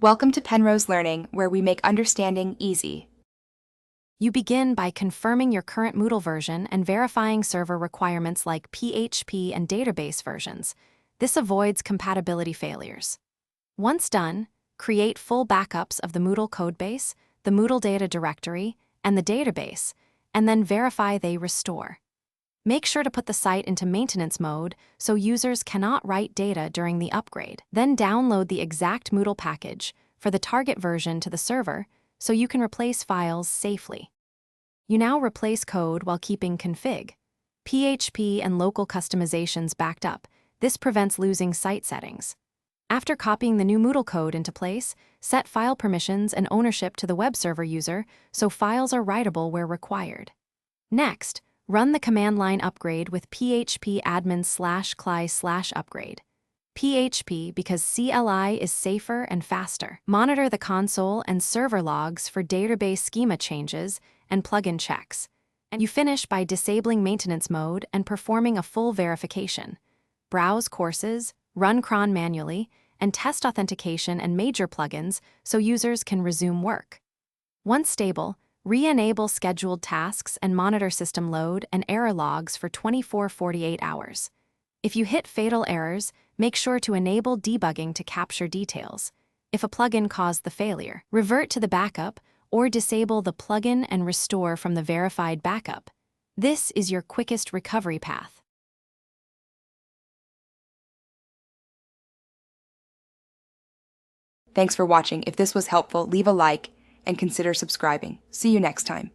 Welcome to Penrose Learning, where we make understanding easy. You begin by confirming your current Moodle version and verifying server requirements like PHP and database versions. This avoids compatibility failures. Once done, create full backups of the Moodle codebase, the Moodle data directory, and the database, and then verify they restore. Make sure to put the site into maintenance mode so users cannot write data during the upgrade. Then download the exact Moodle package for the target version to the server so you can replace files safely. You now replace code while keeping config, PHP, and local customizations backed up. This prevents losing site settings. After copying the new Moodle code into place, set file permissions and ownership to the web server user so files are writable where required. Next, run the command line upgrade with php admin/cli/upgrade. PHP because CLI is safer and faster. Monitor the console and server logs for database schema changes and plugin checks. And you finish by disabling maintenance mode and performing a full verification. Browse courses, run cron manually, and test authentication and major plugins so users can resume work. Once stable, re-enable scheduled tasks and monitor system load and error logs for 24-48 hours. If you hit fatal errors, make sure to enable debugging to capture details. If a plugin caused the failure, revert to the backup or disable the plugin and restore from the verified backup. This is your quickest recovery path. Thanks for watching. If this was helpful, leave a like and consider subscribing. See you next time.